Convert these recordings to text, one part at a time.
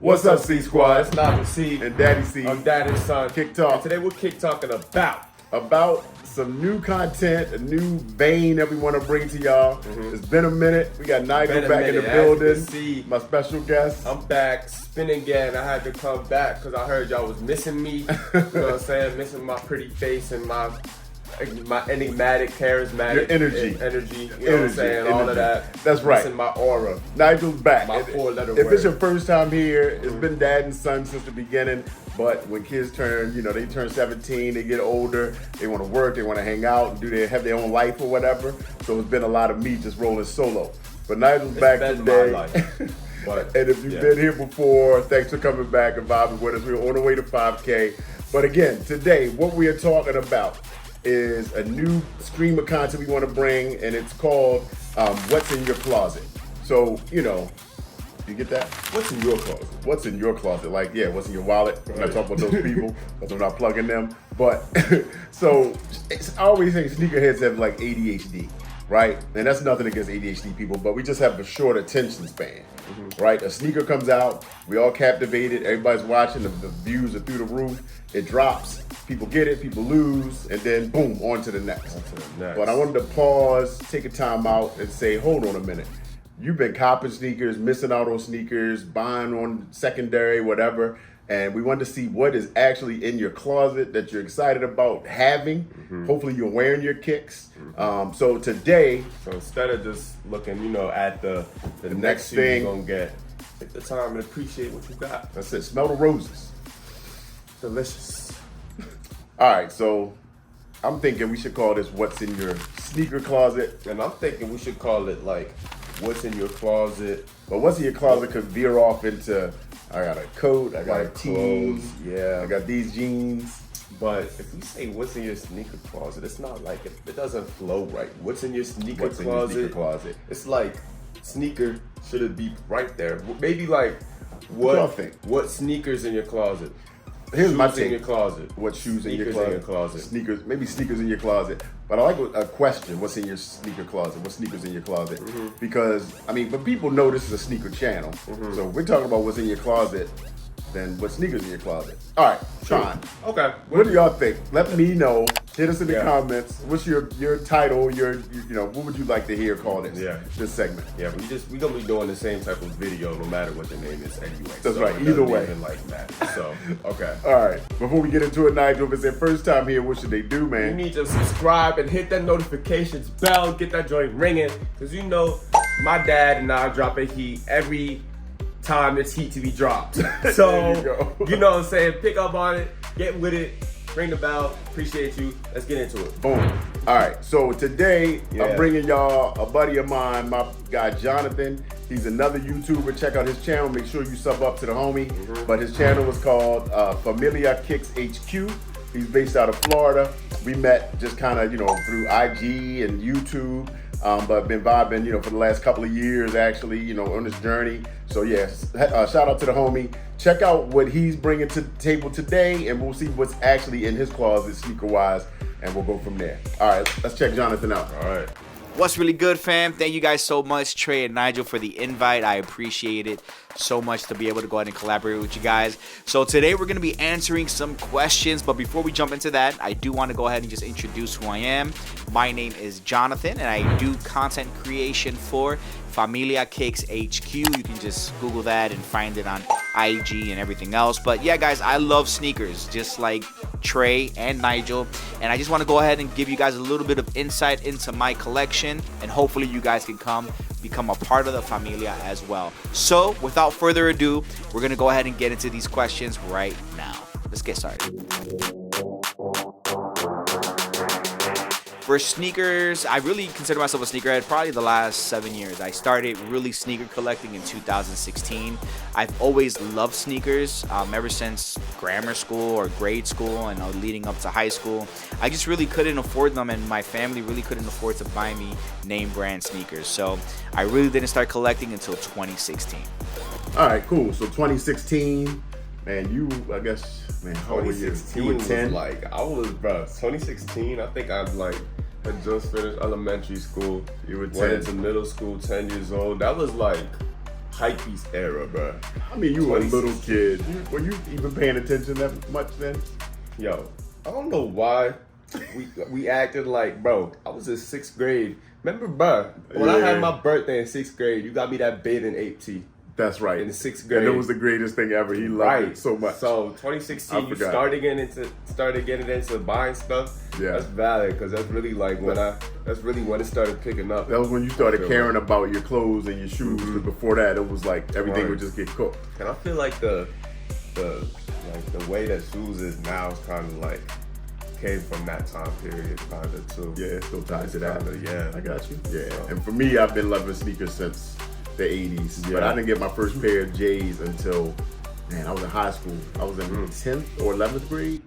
What's up, C Squad? It's Nigel C. And Daddy C. I'm Daddy's son. Kick Talk. And today we're Kick Talking about some new content, a new vein that we want to bring to y'all. It's been a minute. We got Nigel back in the building. My special guest. I'm back, spinning again. I had to come back because I heard y'all was missing me. You know what I'm saying? Missing my pretty face and my enigmatic, charismatic your energy. You know what I'm saying? All of that. That's right. Missing my aura. Nigel's back. My four-letter If word. it's your first time here, it's been dad and son since the beginning. But when kids turn, they turn 17, they get older, they want to work, they want to hang out, and have their own life or whatever. So it's been a lot of me just rolling solo. But Nigel's back today. My life. But, and if you've been here before, thanks for coming back and vibing with us. We're on the way to 5K. But again, today, what we are talking about is a new stream of content we want to bring, and it's called What's in Your Closet. So, you get that? What's in your closet? What's in your closet? Like, yeah, what's in your wallet? I'm not talking about those people, because I'm not plugging them. But, so, I always think sneakerheads have like ADHD, right? And that's nothing against ADHD people, but we just have a short attention span, right? A sneaker comes out, we all captivated, everybody's watching, the views are through the roof, it drops, people get it, people lose, and then boom, on to the next. But I wanted to pause, take a time out, and say, hold on a minute. You've been copping sneakers, missing out on sneakers, buying on secondary, whatever, and we wanted to see what is actually in your closet that you're excited about having. Hopefully you're wearing your kicks. So today... So instead of just looking, at the next thing you're going to get, take the time and appreciate what you got. That's it. Smell the roses. Delicious. All right, so I'm thinking we should call this What's in Your Sneaker Closet. And I'm thinking we should call it like What's in Your Closet. But what's in your closet could veer off into, I got a coat, I got a clothes, tee, I got these jeans. But if we say what's in your sneaker closet, it's not like it doesn't flow right. What's in your sneaker What's closet? in your sneaker closet? It's like sneaker should it be right there? Maybe like what sneakers in your closet? Here's shoes my take. In your closet. What shoes in sneakers your closet? Sneakers, maybe sneakers in your closet. But I like a question, what's in your sneaker closet? What sneakers in your closet? Because, but people know this is a sneaker channel. So if we're talking about what's in your closet, then what sneakers in your closet? All right, Sean. Okay. What do y'all think? Let me know. Hit us in the comments. What's your title? What would you like to hear call this? This segment. Yeah, we gonna be doing the same type of video no matter what the name is anyway. That's right. Either way. Even matter. So okay. All right. Before we get into it, Nigel, if it's their first time here, what should they do, man? You need to subscribe and hit that notifications bell. Get that joint ringing, because my dad and I drop a heat every time it's heat to be dropped. So you know what I'm saying? Pick up on it, get with it, ring the bell. Appreciate you. Let's get into it. Boom. All right. So today I'm bringing y'all a buddy of mine, my guy Jonathan. He's another YouTuber. Check out his channel. Make sure you sub up to the homie. But his channel is called Familia Kicks HQ. He's based out of Florida. We met just kind of through IG and YouTube. But been vibing, for the last couple of years, actually, on this journey. So shout out to the homie. Check out what he's bringing to the table today, and we'll see what's actually in his closet, sneaker-wise, and we'll go from there. All right, let's check Jonathan out. All right. What's really good, fam? Thank you guys so much, Trey and Nigel, for the invite. I appreciate it so much to be able to go ahead and collaborate with you guys. So today we're going to be answering some questions, but before we jump into that, I do want to go ahead and just introduce who I am. My name is Jonathan, and I do content creation for Familia Kicks HQ. You can just Google that and find it on IG and everything else. But yeah, guys, I love sneakers, just like Trey and Nigel, and I just want to go ahead and give you guys a little bit of insight into my collection, and hopefully you guys can become a part of the Familia as well. So without further ado, we're gonna go ahead and get into these questions right now. Let's get started. For sneakers, I really consider myself a sneakerhead probably the last 7 years. I started really sneaker collecting in 2016. I've always loved sneakers ever since grammar school or grade school and leading up to high school. I just really couldn't afford them, and my family really couldn't afford to buy me name brand sneakers. So I really didn't start collecting until 2016. All right, cool. So 2016, man, I guess, how old were you? You were 10? 2016, I think I had just finished elementary school. You were 10. Went into middle school, 10 years old. That was hypebeast era, bro. I mean, you were a little kid. Were you even paying attention that much then? Yo, I don't know why we acted like, bro, I was in 6th grade. Remember, bro, when I had my birthday in 6th grade, you got me that bathing ape tee. That's right. In the 6th grade. And it was the greatest thing ever. He loved it so much. So 2016, you started getting into buying stuff. Yeah. That's valid, because that's really like that's really when it started picking up. That was when you started caring about your clothes and your shoes. Because before that, it was like everything would just get cooked. And I feel like the way that shoes is now is kind of like came from that time period, kind of too. Yeah, it's still tied to that. Yeah, I got you. Yeah, and for me, I've been loving sneakers since the 80s. Yeah. But I didn't get my first pair of J's until, man, I was in high school. I was in 10th or 11th grade.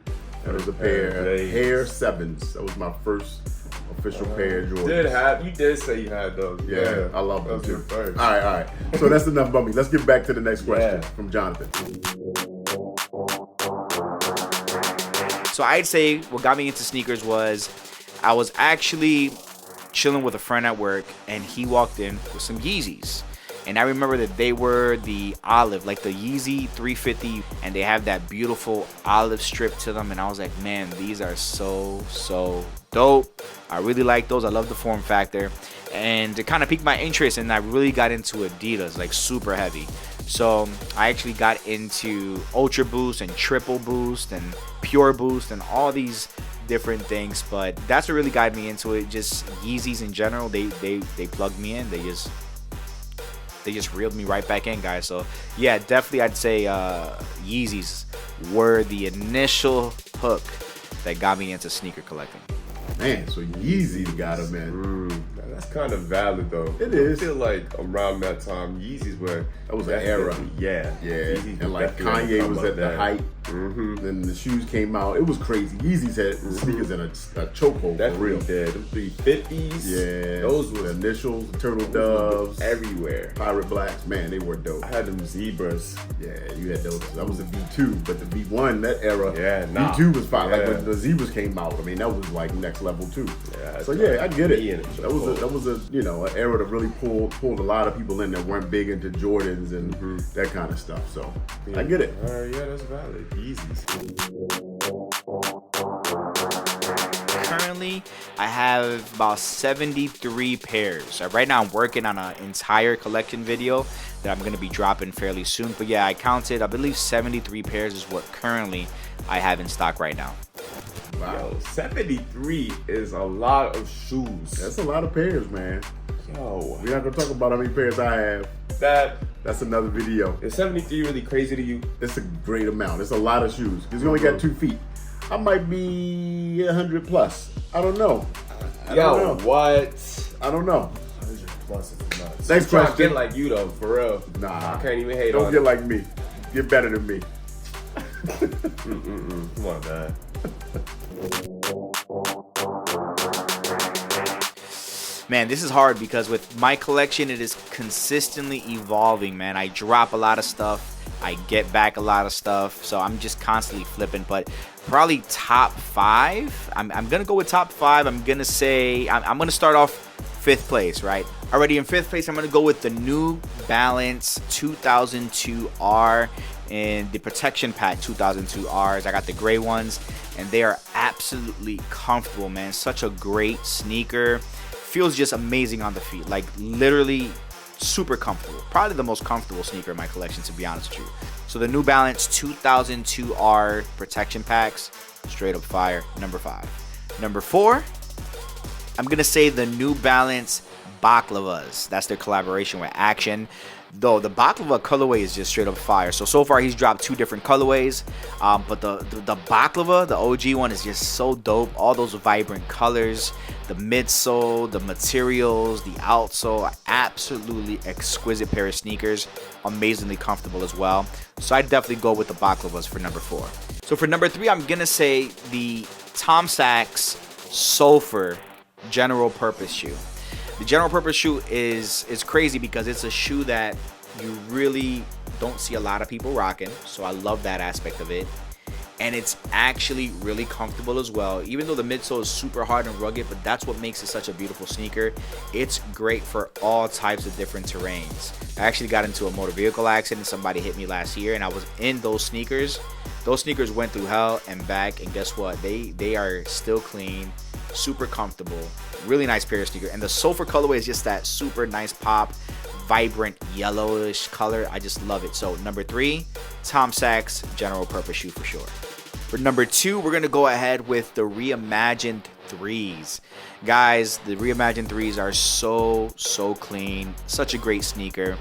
And it was a pair of Air 7s. That was my first official pair of Jordans. You did say you had those. Yeah, I love them too. First. All right. So that's enough about me. Let's get back to the next question from Jonathan. So I'd say what got me into sneakers was I was actually chilling with a friend at work, and he walked in with some Yeezys. And I remember that they were the olive, like the Yeezy 350, and they have that beautiful olive strip to them. And I was like, man, these are so dope. I really like those. I love the form factor. And it kind of piqued my interest, and I really got into Adidas, like super heavy. So I actually got into Ultra Boost and Triple Boost and Pure Boost and all these different things. But that's what really got me into it. Just Yeezys in general, they plugged me in. They just reeled me right back in, guys. So yeah, definitely I'd say Yeezys were the initial hook that got me into sneaker collecting. Man, so Yeezys got him in. That's kind of valid though. It is. I feel like around that time, Yeezys were. That was an era. Yeah. Yeezys and like Kanye was at the height. Then the shoes came out. It was crazy. Yeezys had sneakers in a chokehold for real. Did. Them 350s. Yeah. Those were the initials, Turtle Doves. Everywhere. Pirate Blacks. Man, they were dope. I had them Zebras. Yeah, you had those. That was the V2, but the V1, that era. Yeah, V2 was fine. Like when the Zebras came out, I mean, that was like next level too. Yeah. So yeah, I get it. That was a an era that really pulled a lot of people in that weren't big into Jordans and that kind of stuff. So I get it. Yeah, that's valid. Yeezys. Currently, I have about 73 pairs. Right now, I'm working on an entire collection video that I'm going to be dropping fairly soon. But yeah, I counted, I believe 73 pairs is what currently I have in stock right now. Wow. Yo, 73 is a lot of shoes. That's a lot of pairs, man. Yo. We're not going to talk about how many pairs I have. That's another video. Is 73 really crazy to you? It's a great amount. It's a lot of shoes. Because you only got 2 feet. I might be 100 plus. I don't know. I don't know. What? I don't know. 100 plus is nuts. Next question. Get like you though, for real. Nah. I can't even hate on Don't get like me. Get better than me. Come on, man. Man, this is hard because with my collection, it is consistently evolving, man. I drop a lot of stuff. I get back a lot of stuff. So I'm just constantly flipping. But probably top 5. I'm going to go with top 5. I'm going to say, I'm going to start off 5th place, right? Already in 5th place, I'm going to go with the New Balance 2002R and the Protection Pack 2002Rs. I got the gray ones, and they are absolutely comfortable, man. Such a great sneaker. Feels just amazing on the feet, like literally super comfortable. Probably the most comfortable sneaker in my collection, to be honest with you. So the New Balance 2002R Protection Packs, straight up fire. Number 5. Number 4, I'm gonna say the New Balance Baklavas. That's their collaboration with Action. Though the Baklava colorway is just straight up fire. So far he's dropped 2 different colorways, but the Baklava, the OG one, is just so dope. All those vibrant colors, the midsole, the materials, the outsole, absolutely exquisite pair of sneakers. Amazingly comfortable as well. So I'd definitely go with the Baklavas for number 4. So for number 3, I'm gonna say the Tom Sachs Sulfur General Purpose shoe. The general purpose shoe is crazy because it's a shoe that you really don't see a lot of people rocking. So I love that aspect of it. and it's actually really comfortable as well. Even though the midsole is super hard and rugged, but that's what makes it such a beautiful sneaker. It's great for all types of different terrains. I actually got into a motor vehicle accident. Somebody hit me last year, and I was in those sneakers. Those sneakers went through hell and back, and guess what? They are still clean, super comfortable, really nice pair of sneakers. And the sulfur colorway is just that super nice pop, vibrant yellowish color. I just love it. So number 3, Tom Sachs general purpose shoe for sure. For number 2, we're gonna go ahead with the reimagined 3s. Guys, the reimagined 3s are so clean, such a great sneaker.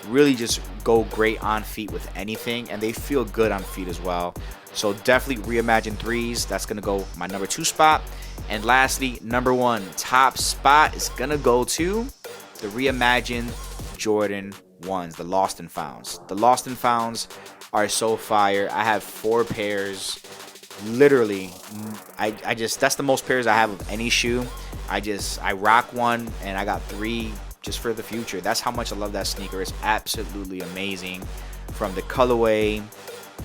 Really just go great on feet with anything, and they feel good on feet as well. So definitely reimagined 3s. That's gonna go my number 2 spot. And lastly, number 1 top spot is gonna go to the reimagined Jordan 1s, the Lost and Founds. The Lost and Founds are so fire. I have 4 pairs. Literally, I just, that's the most pairs I have of any shoe. I rock one, and I got 3 just for the future. That's how much I love that sneaker. It's absolutely amazing, from the colorway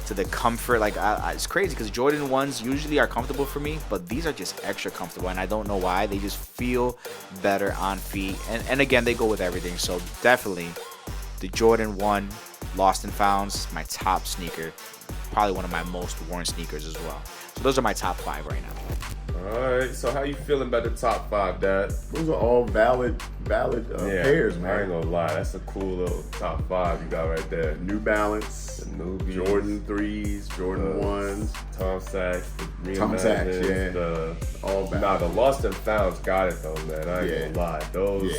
to the comfort. Like, it's crazy because Jordan 1s usually are comfortable for me, but these are just extra comfortable, and I don't know why. They just feel better on feet, and again, they go with everything. So definitely the Jordan 1 Lost and Founds, my top sneaker, probably one of my most worn sneakers as well. So those are my top 5 right now. All right, so how you feeling about the top 5, Dad? Those are all valid pairs, man. I ain't gonna lie, that's a cool little top 5 you got right there. New Balance, The Newbies, Jordan 3s, Jordan 1s, Tom Sachs, Tom Sachs, yeah. All valid. Nah, the Lost and Founds got it though, man. I ain't gonna lie. Those,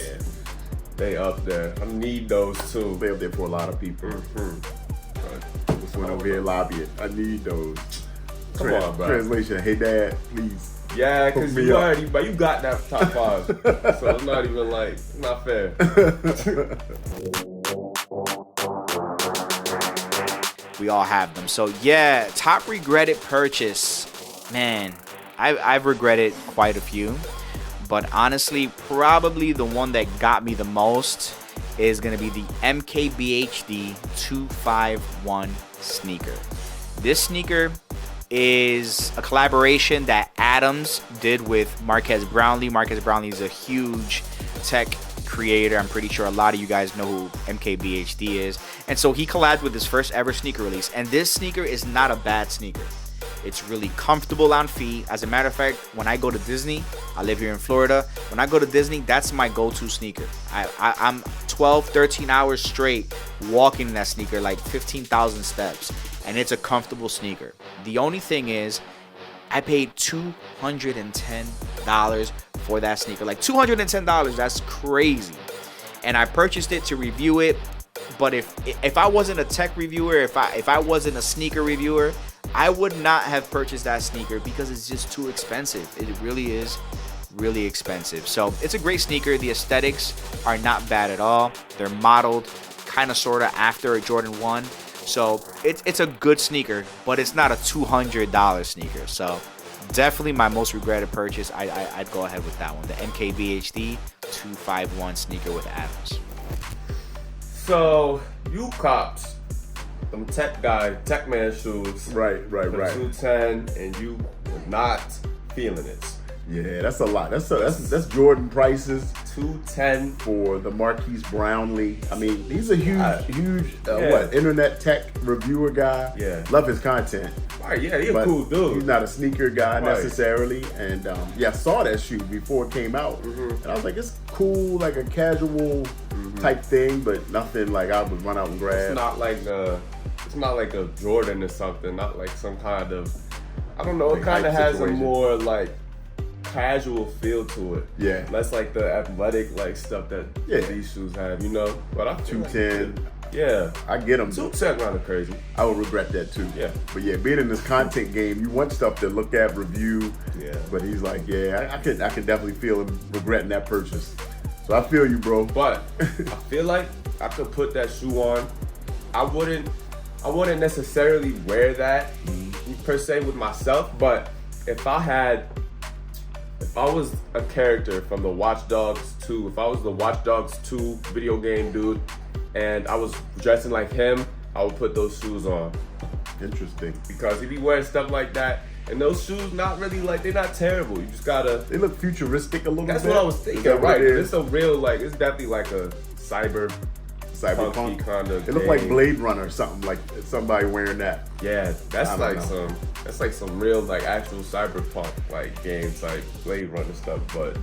they up there. I need those too. They up there for a lot of people. This one over here lobbying. I need those. Come on, bro. Translation, hey dad, please. Yeah, because you got that top 5. So it's not even like, it's not fair. We all have them. So yeah, top regretted purchase. Man, I've regretted quite a few, but honestly, probably the one that got me the most is gonna be the MKBHD 251 sneaker. This sneaker is a collaboration that Adams did with Marquez Brownlee. Marquez Brownlee is a huge tech creator. I'm pretty sure a lot of you guys know who MKBHD is. And so he collabed with his first ever sneaker release. And this sneaker is not a bad sneaker. It's really comfortable on feet. As a matter of fact, when I go to Disney, I live here in Florida. When I go to Disney, that's my go-to sneaker. I'm 12, 13 hours straight walking in that sneaker, like 15,000 steps. And it's a comfortable sneaker. The only thing is, I paid $210 for that sneaker. Like $210, that's crazy. And I purchased it to review it. But if I wasn't a tech reviewer, if I wasn't a sneaker reviewer, I would not have purchased that sneaker because it's just too expensive. It really is really expensive. So it's a great sneaker. The aesthetics are not bad at all. They're modeled kind of sort of after a Jordan 1. So it's a good sneaker, but it's not a $200 sneaker. So definitely my most regretted purchase. I'd go ahead with that one, the MKBHD 251 sneaker with Adams. So you copped them tech man shoes, Right. for 210, and you were not feeling it. Yeah, that's a lot. That's Jordan prices. 210 for the Marquise Brownlee. I mean, he's a huge yeah. internet tech reviewer guy. Yeah. Love his content. Right, yeah, he's a cool dude. He's not a sneaker guy Right. necessarily. And I saw that shoe before it came out. And I was like, it's cool, like a casual type thing, but nothing like I would run out and grab. It's not like a Jordan or something, not like some kind of, I don't know, it Like kind of hype has situation. a more like casual feel to it. Yeah. Less like the athletic like stuff that these shoes have, you know? But I feel 210. Yeah. I get them. 210 kind of crazy. I would regret that too. Yeah. But yeah, being in this content game, you want stuff to look at, review. Yeah. But he's like, I can definitely feel him regretting that purchase. So I feel you, bro. But I feel like I could put that shoe on. I wouldn't necessarily wear that per se with myself, but if I was a character from the Watch Dogs 2, if I was the Watch Dogs 2 video game dude and I was dressing like him, I would put those shoes on. Interesting. because he be wearing stuff like that. And those shoes, not really like, they're not terrible. You just gotta. They look futuristic a little bit. That's what I was thinking, Is that what right? it is? It's a real, like, it's definitely like a cyberpunk kind of. It looked like Blade Runner or something, like somebody wearing that. Yeah, that's I don't like know. that's like some real like actual cyberpunk like games like Blade Runner stuff. But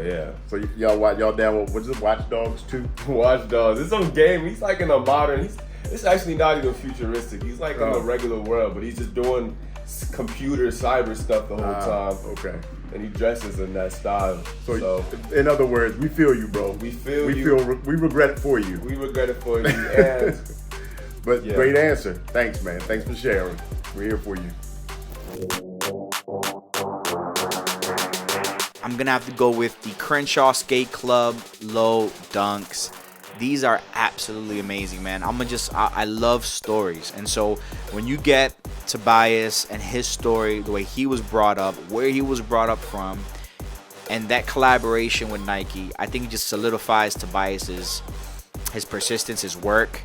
yeah, So y'all down with what's it? Watch Dogs 2? Watch Dogs. It's some game. He's like in a modern. It's actually not even futuristic. He's like in a regular world, but he's just doing computer cyber stuff the whole time. Okay. And he dresses in that style. So in other words, we feel you, bro. we feel We you. we regret it for you. We regret it for you. And But Yeah. great answer. Thanks, man. Thanks for sharing. We're here for you. I'm gonna have to go with the Crenshaw Skate Club low dunks. These are absolutely amazing, man. I love stories. And so when you get Tobias and his story, the way he was brought up, where he was brought up from, and that collaboration with Nike, I think it just solidifies Tobias's his persistence, his work,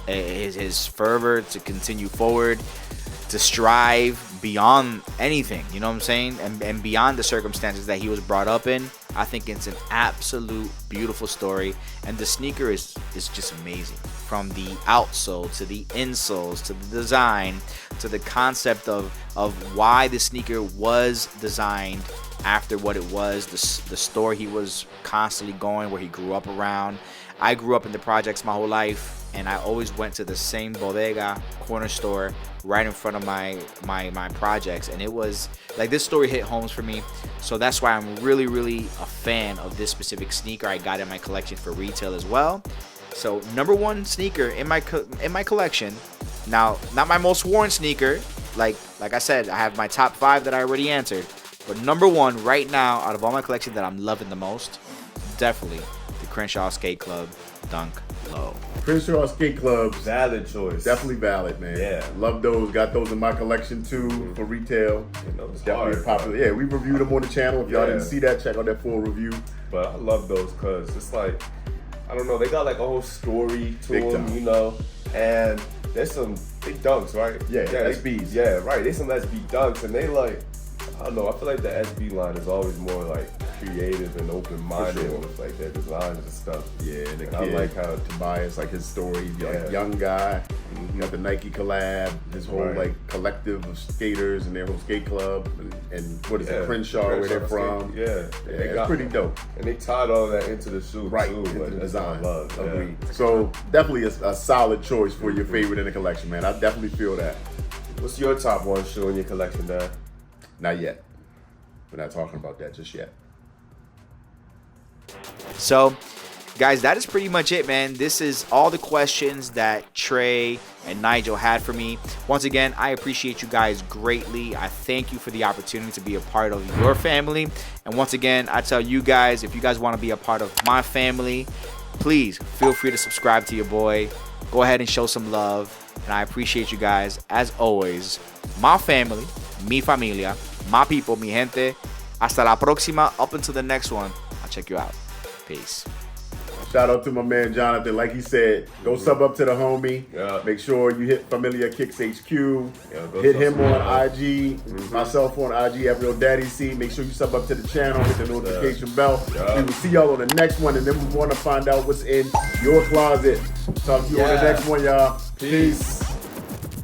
his fervor to continue forward, to strive beyond anything, you know what I'm saying? And beyond the circumstances that he was brought up in. I think it's an absolute beautiful story, and the sneaker is just amazing. From the outsole to the insoles to the design to the concept of why the sneaker was designed after what it was, the store he was constantly going, where he grew up around. I grew up in the projects my whole life, and I always went to the same bodega corner store right in front of my projects, and it was like, this story hit homes for me. So that's why I'm really a fan of this specific sneaker. I got in my collection for retail as well. So number one sneaker in my collection. Now, not my most worn sneaker. Like I said, I have my top 5 that I already answered. But number one right now, out of all my collection that I'm loving the most, definitely the Crenshaw Skate Club Dunk Low. Crenshaw Skate Clubs. valid choice. Definitely valid, man. Yeah. Love those. Got those in my collection too for retail. You know, it's Definitely hard, popular. Yeah, we reviewed them on the channel. If y'all Yeah. didn't see that, check out that full review. But I love those because it's like, I don't know, they got like a whole story to Big them, time. you know, and there's some big dunks, right? Yeah, they, SBs. Yeah, right. There's some SB dunks, and they like, I don't know, I feel like the SB line is always more like creative and open-minded For sure. with like their designs and stuff. Yeah, the And I kid, like how Tobias, like his story, Yeah. like young guy, got the Nike collab, his whole Right. like collective of skaters and their whole skate club, and what is Yeah, it, Crenshaw, where they're from. Yeah, Yeah, they it's pretty dope. And they tied all that into the shoe Right, too. into but the that's what I design. love. Yeah. Agreed. So definitely a solid choice for your favorite in the collection, man. I definitely feel that. What's your top one shoe in your collection, Dad? Not yet. We're not talking about that just yet. So, guys, that is pretty much it, man. This is all the questions that Trey and Nigel had for me. Once again, I appreciate you guys greatly. I thank you for the opportunity to be a part of your family. And once again, I tell you guys, if you guys want to be a part of my family, please feel free to subscribe to your boy. Go ahead and show some love. And I appreciate you guys, as always. My family, mi familia, my people, mi gente. Hasta la próxima. Up until the next one. I'll check you out. Peace. Shout out to my man Jonathan. Like he said, go sub up to the homie. Yeah. Make sure you hit Familia Kicks HQ. go Hit sub him some on love. IG. Myself on IG. Have Real Daddy C. Make sure you sub up to the channel. Hit the notification bell. Yeah. We will see y'all on the next one, and then we want to find out what's in your closet. Talk to you on the Yeah. next one, y'all. Peace.